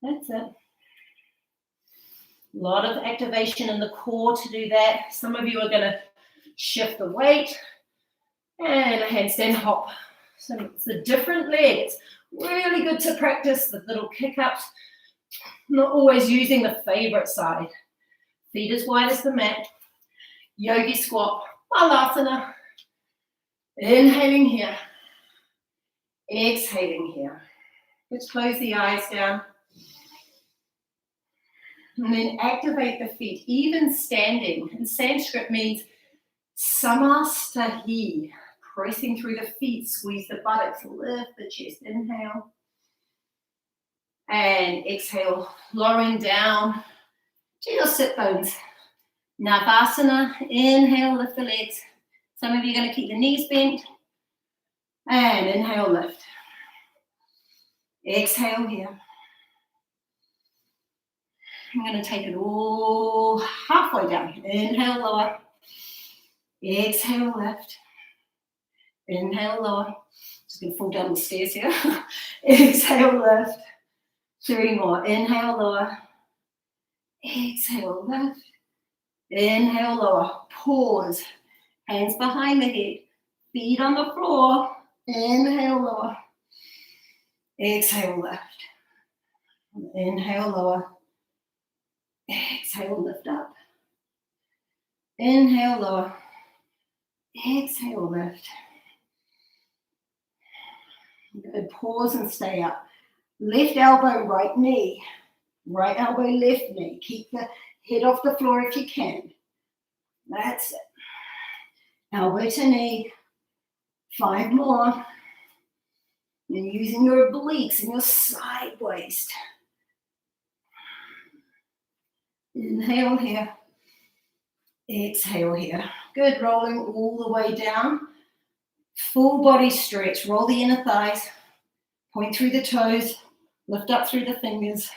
That's it. A lot of activation in the core to do that. Some of you are going to shift the weight and a handstand hop. So it's a different leg. It's really good to practice the little kick-ups, not always using the favorite side. Feet as wide as the mat. Yogi squat, Balasana. Inhaling here. Exhaling here. Let's close the eyes down. And then activate the feet, even standing. In Sanskrit means samastahi. Pressing through the feet, squeeze the buttocks, lift the chest. Inhale. And exhale, lowering down to your sit bones. Navasana, inhale, lift the legs. Some of you are going to keep the knees bent. And inhale, lift. Exhale here. I'm going to take it all halfway down. Inhale, lower. Exhale, lift. Inhale, lower. Just going to fall down the stairs here. Exhale, lift. 3 more. Inhale, lower. Exhale, lift. Inhale, lower. Pause. Hands behind the head. Feet on the floor. Inhale, lower. Exhale, lift. Inhale, lower. Exhale, lift up. Inhale, lower. Exhale, lift. Good. Pause and stay up. Left elbow, right knee. Right elbow, left knee. Keep the head off the floor if you can. That's it. Elbow to knee. 5 more. And using your obliques and your side waist. Inhale here. Exhale here. Good. Rolling all the way down. Full body stretch. Roll the inner thighs. Point through the toes. Lift up through the fingers.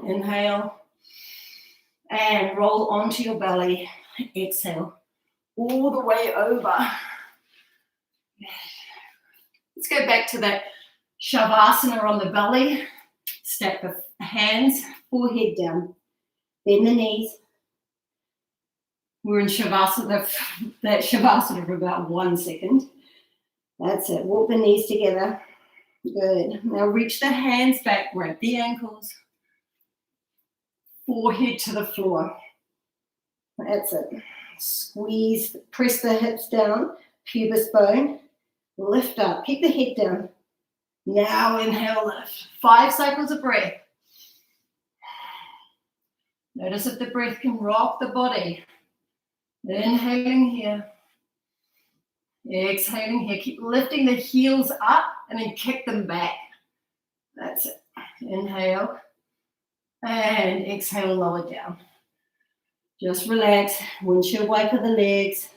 Inhale. And roll onto your belly. Exhale. All the way over. Let's go back to that Shavasana on the belly. Stack the hands, forehead down. Bend the knees. We're in Shavasana, that Shavasana for about 1 second. That's it. Walk the knees together. Good. Now reach the hands back, grab the ankles. Forehead to the floor. That's it. Squeeze, press the hips down, pubis bone. Lift up. Keep the head down. Now inhale, lift. 5 cycles of breath. Notice if the breath can rock the body. Inhaling here. Exhaling here. Keep lifting the heels up and then kick them back. That's it. Inhale. And exhale, lower down. Just relax. Windshield wiper the legs.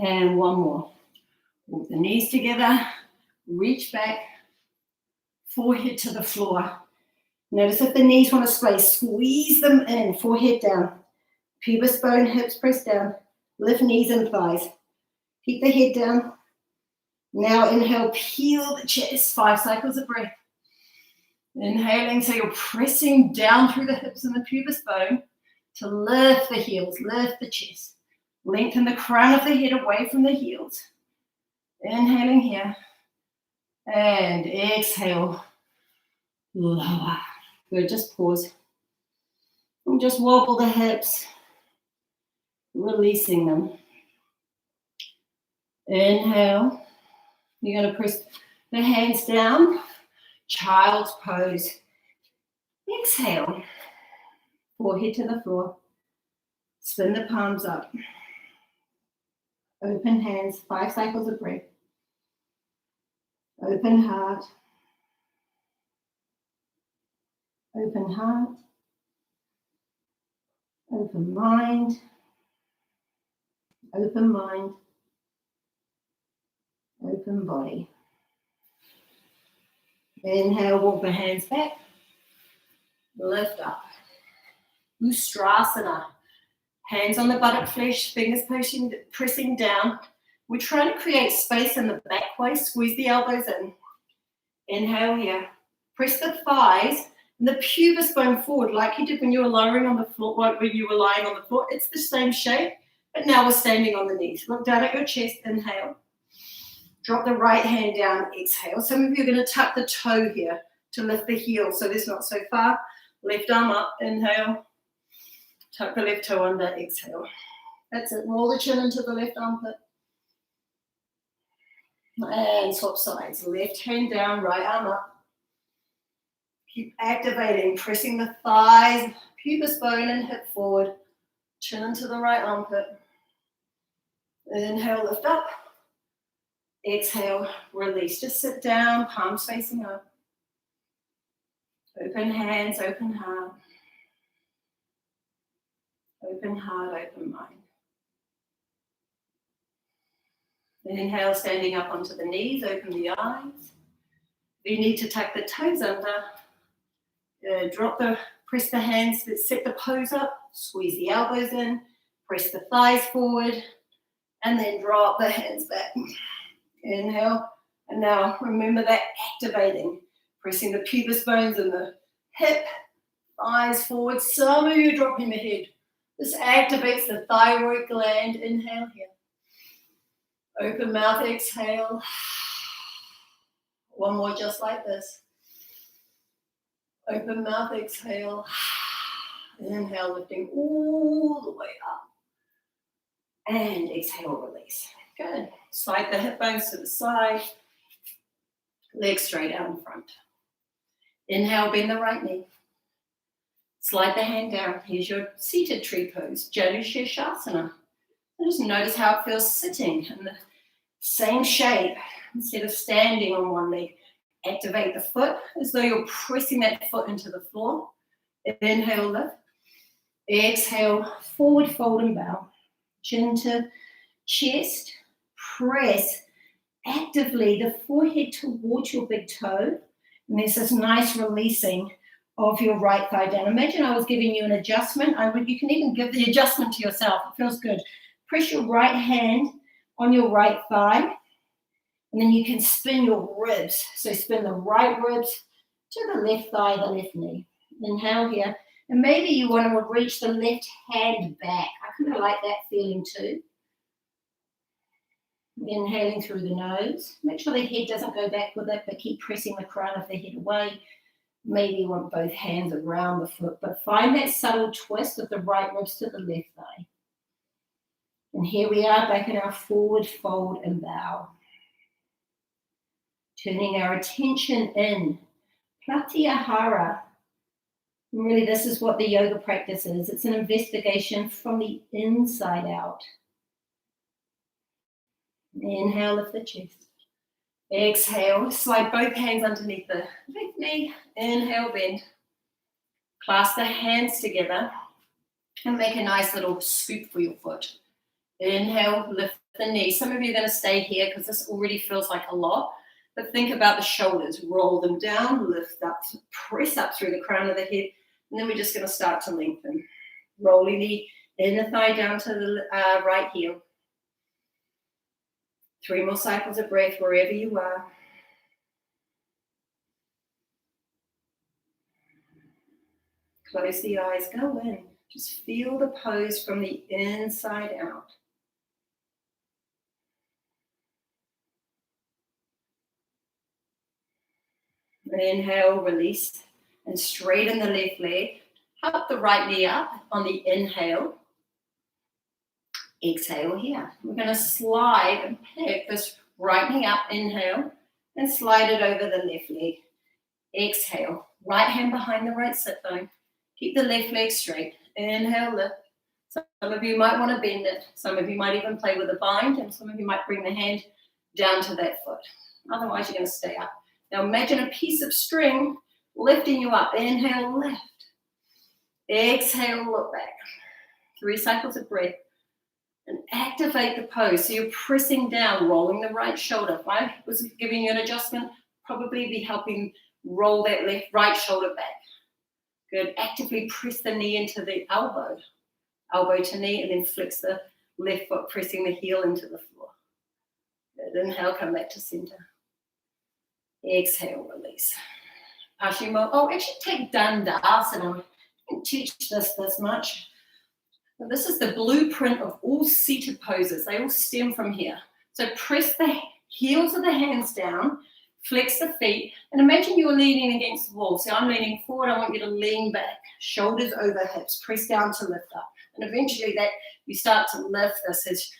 And 1 more. Walk the knees together. Reach back. Forehead to the floor. Notice if the knees want to splay, squeeze them in. Forehead down. Pubis bone, hips press down. Lift knees and thighs. Keep the head down. Now inhale, peel the chest. 5 cycles of breath. Inhaling, so you're pressing down through the hips and the pubis bone to lift the heels, lift the chest. Lengthen the crown of the head away from the heels. Inhaling here. And exhale. Lower. Good, just pause. And just wobble the hips. Releasing them. Inhale. You're going to press the hands down. Child's pose. Exhale. Forehead to the floor. Spin the palms up. Open hands. 5 cycles of breath. Open heart. Open heart. Open mind. Open mind. Open body. Inhale, walk the hands back. Lift up. Ustrasana. Hands on the buttock flesh, fingers pressing down. We're trying to create space in the back waist. Squeeze the elbows in. Inhale here. Press the thighs and the pubis bone forward like you did when you were lying on the floor. When you were lying on the floor, it's the same shape, but now we're standing on the knees. Look down at your chest. Inhale. Drop the right hand down. Exhale. Some of you are going to tuck the toe here to lift the heel, so this not so far. Left arm up. Inhale. Tuck the left toe under. Exhale. That's it. Roll the chin into the left armpit. And swap sides. Left hand down, right arm up. Keep activating, pressing the thighs, pubis bone and hip forward. Chin into the right armpit. Inhale, lift up. Exhale, release. Just sit down, palms facing up. Open hands, open heart. Open heart, open mind. Inhale, standing up onto the knees, open the eyes. If you need to tuck the toes under, press the hands, set the pose up, squeeze the elbows in, press the thighs forward, and then drop the hands back. Inhale, and now remember that activating, pressing the pubis bones and the hip, thighs forward. Some of you dropping the head. This activates the thyroid gland. Inhale here. Open mouth, exhale. One more just like this. Open mouth, exhale. Inhale, lifting all the way up. And exhale, release. Good. Slide the hip bones to the side. Legs straight out in front. Inhale, bend the right knee. Slide the hand down. Here's your seated tree pose, Shavasana. Just notice how it feels sitting in the same shape instead of standing on one leg. Activate the foot as though you're pressing that foot into the floor. Inhale, lift. Exhale, forward fold and bow. Chin to chest. Press actively the forehead towards your big toe. And there's this nice releasing of your right thigh down. Imagine I was giving you an adjustment. You can even give the adjustment to yourself. It feels good. Press your right hand on your right thigh. And then you can spin your ribs. So spin the right ribs to the left thigh, the left knee. Inhale here. And maybe you want to reach the left hand back. I kind of like that feeling too. Inhaling through the nose. Make sure the head doesn't go back with it, but keep pressing the crown of the head away. Maybe you want both hands around the foot, but find that subtle twist of the right ribs to the left thigh. And here we are back in our forward fold and bow. Turning our attention in. Pratyahara. And really, this is what the yoga practice is. It's an investigation from the inside out. Inhale, lift the chest. Exhale, slide both hands underneath the left knee. Inhale, bend. Clasp the hands together and make a nice little scoop for your foot. Inhale, lift the knee. Some of you are going to stay here because this already feels like a lot. But think about the shoulders. Roll them down, lift up, press up through the crown of the head. And then we're just going to start to lengthen. Rolling the inner thigh down to the right heel. 3 more cycles of breath wherever you are. Close the eyes, go in. Just feel the pose from the inside out. Inhale, release, and straighten the left leg. Hug the right knee up on the inhale. Exhale here. We're going to slide and pick this right knee up, inhale, and slide it over the left leg. Exhale. Right hand behind the right sit bone. Keep the left leg straight. Inhale, lift. Some of you might want to bend it. Some of you might even play with a bind, and some of you might bring the hand down to that foot. Otherwise, you're going to stay up. Now imagine a piece of string lifting you up. Inhale, lift. Exhale, look back. 3 cycles of breath. And activate the pose. So you're pressing down, rolling the right shoulder. If I was giving you an adjustment, probably be helping roll that right shoulder back. Good. Actively press the knee into the elbow. elbow to knee, and then flex the left foot, pressing the heel into the floor. Good. Inhale, come back to center. Exhale, release. Paschimottanasana. Oh, actually take Dandasana. I didn't teach this much. But this is the blueprint of all seated poses. They all stem from here. So press the heels of the hands down, flex the feet, and imagine you're leaning against the wall. So I'm leaning forward. I want you to lean back, shoulders over hips, press down to lift up. And eventually that you start to lift this as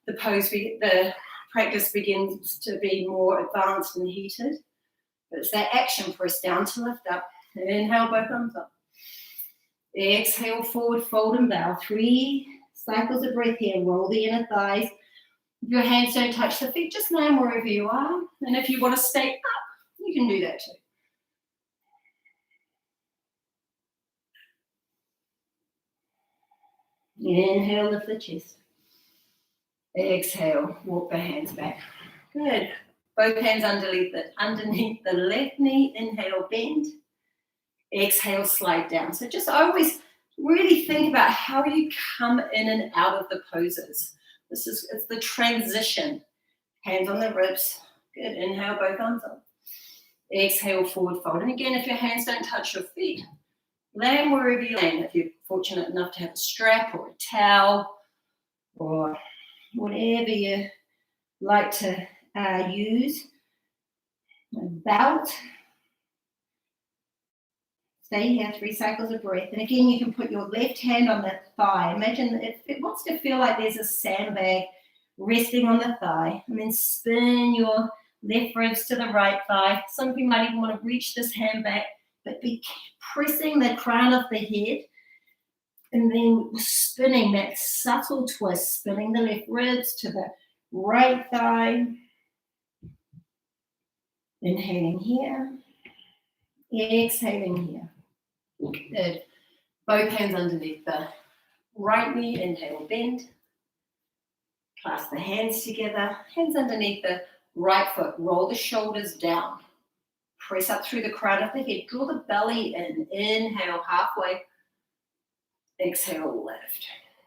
the practice begins to be more advanced and heated. But it's that action, press down to lift up. Inhale, both arms up. Exhale, forward, fold and bow. 3 cycles of breath here. Roll the inner thighs. If your hands don't touch the feet, just land wherever you are. And if you want to stay up, you can do that too. Inhale, lift the chest. Exhale, walk the hands back. Good. Both hands underneath the left knee. Inhale, bend. Exhale, slide down. So just always really think about how you come in and out of the poses. It's the transition. Hands on the ribs. Good. Inhale, both arms up. Exhale, forward fold. And again, if your hands don't touch your feet, land wherever you land. If you're fortunate enough to have a strap or a towel or whatever you like to use. A belt. Stay here, 3 cycles of breath. And again, you can put your left hand on the thigh. Imagine it wants to feel like there's a sandbag resting on the thigh. And then spin your left ribs to the right thigh. Some of you might even want to reach this hand back, but be pressing the crown of the head. And then spinning that subtle twist, spinning the left ribs to the right thigh. Inhaling here. Exhaling here. Good. Both hands underneath the right knee. Inhale, bend. Clasp the hands together. Hands underneath the right foot. Roll the shoulders down. Press up through the crown of the head. Draw the belly in. Inhale, halfway. Exhale, lift.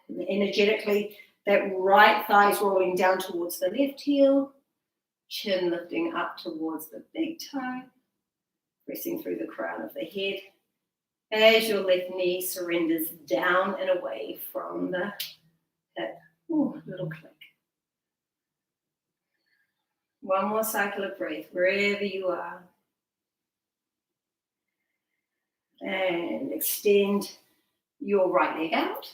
And energetically, that right thigh is rolling down towards the left heel. Chin lifting up towards the big toe. Pressing through the crown of the head. As your left knee surrenders down and away from the hip. Ooh, little click. One more cycle of breath, wherever you are. And extend your right leg out.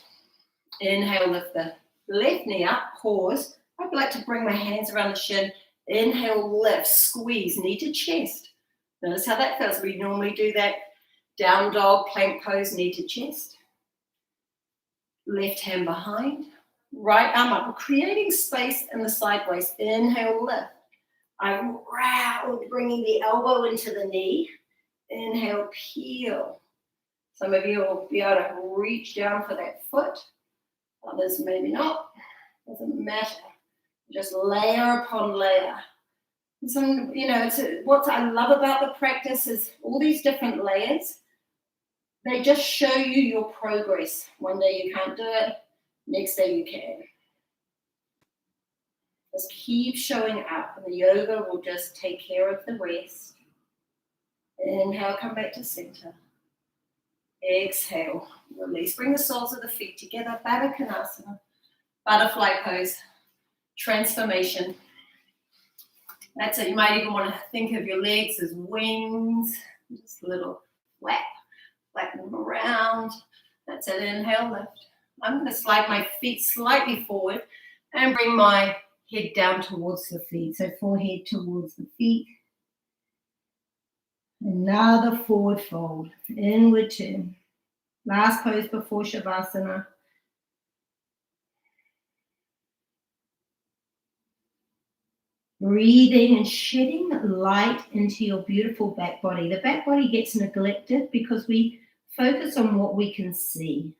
Inhale, lift the left knee up, pause. I'd like to bring my hands around the shin. Inhale, lift, squeeze, knee to chest. Notice how that feels. We normally do that down dog, plank pose, knee to chest. Left hand behind, right arm up. We're creating space in the sideways. Inhale, lift. I'm round, bringing the elbow into the knee. Inhale, peel. Some of you will be able to reach down for that foot. Others maybe not. Doesn't matter. Just layer upon layer. Some, what I love about the practice is all these different layers. They just show you your progress. One day you can't do it, next day you can. Just keep showing up, and the yoga will just take care of the rest. Inhale, come back to center. Exhale, release. Bring the soles of the feet together. Baddha Konasana, butterfly pose, transformation. That's it. You might even want to think of your legs as wings. Just a little flap, flapping them around. That's it. Inhale, lift. I'm going to slide my feet slightly forward and bring my head down towards the feet. So forehead towards the feet. Another forward fold. Inward turn. Last pose before Shavasana. Breathing and shedding light into your beautiful back body. The back body gets neglected because we focus on what we can see.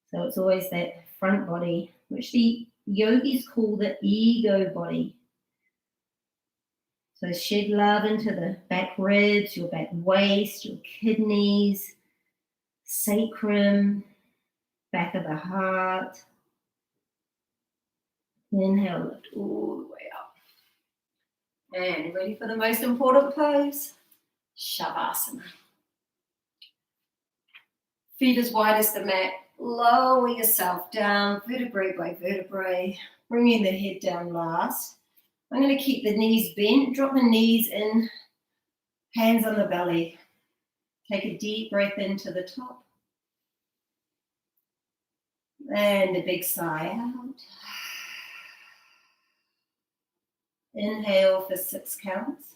So it's always that front body, which the yogis call the ego body. So shed love into the back ribs, your back waist, your kidneys, sacrum, back of the heart. Inhale, lift all the way up. And ready for the most important pose, Shavasana. Feet as wide as the mat. Lower yourself down, vertebrae by vertebrae. Bringing the head down last. I'm going to keep the knees bent. Drop the knees in, hands on the belly. Take a deep breath into the top. And a big sigh out. Inhale for 6 counts.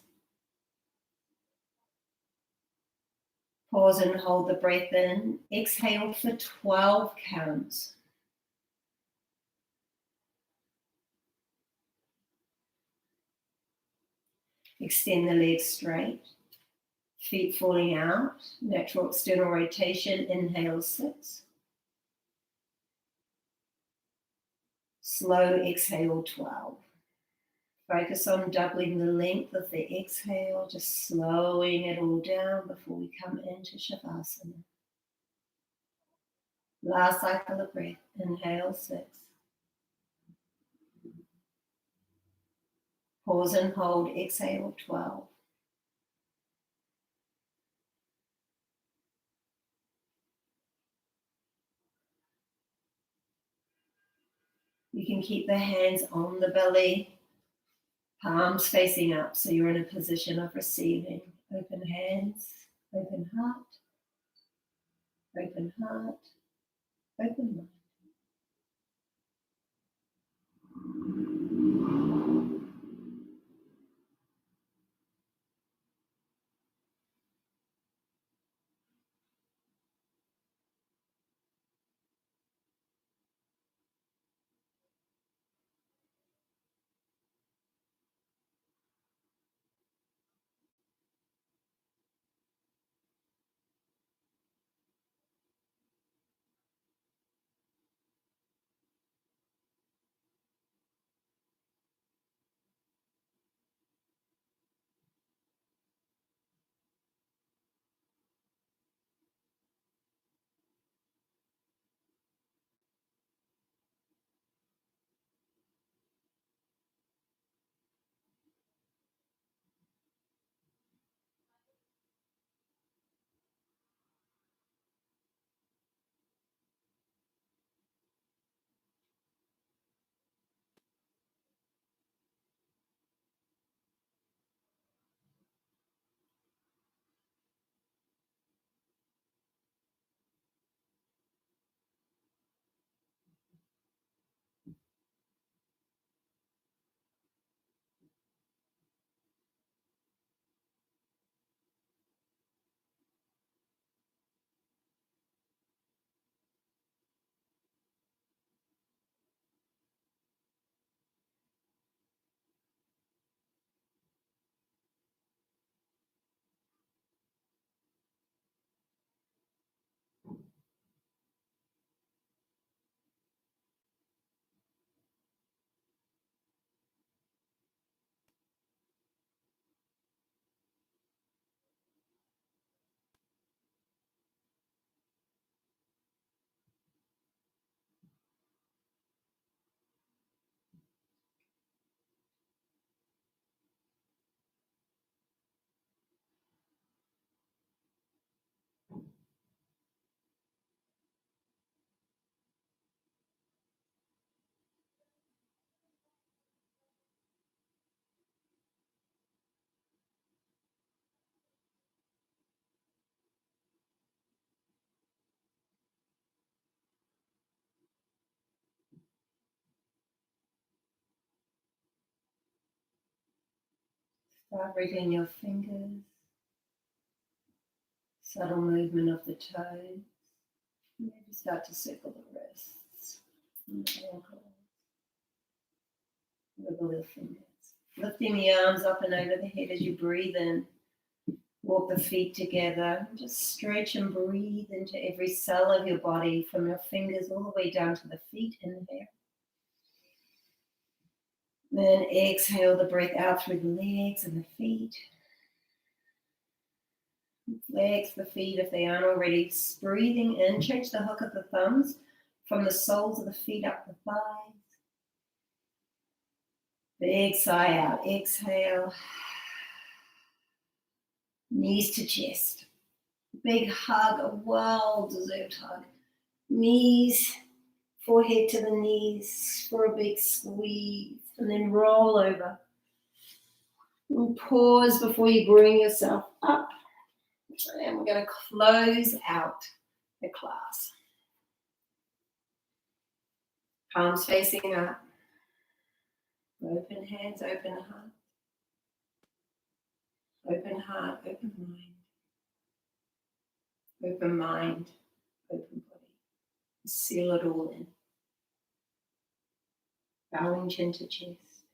Pause and hold the breath in. Exhale for 12 counts. Extend the legs straight. Feet falling out. Natural external rotation. Inhale 6. Slow exhale 12. Focus on doubling the length of the exhale, just slowing it all down before we come into Shavasana. Last cycle of breath. Inhale 6. Pause and hold. Exhale 12. You can keep the hands on the belly. Palms facing up, so you're in a position of receiving. Open hands, open heart, open heart, open mind. Start wriggling your fingers. Subtle movement of the toes. Maybe start to circle the wrists and the ankles. Wiggle your fingers. Lifting the arms up and over the head as you breathe in. Walk the feet together. Just stretch and breathe into every cell of your body from your fingers all the way down to the feet. Inhale. Then exhale the breath out through the legs and the feet. Flex the feet if they aren't already. Breathing in, change the hook of the thumbs from the soles of the feet up the thighs. Big sigh out. Exhale. Knees to chest. Big hug, a well-deserved hug. Knees, forehead to the knees for a big squeeze. And then roll over. And pause before you bring yourself up. And we're going to close out the class. Palms facing up. Open hands, open heart. Open heart, open mind. Open mind, open body. Seal it all in. Bowing chin to chest.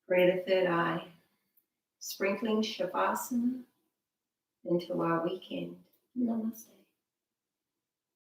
Pray the third eye. Sprinkling Shavasana into our weekend. Namaste.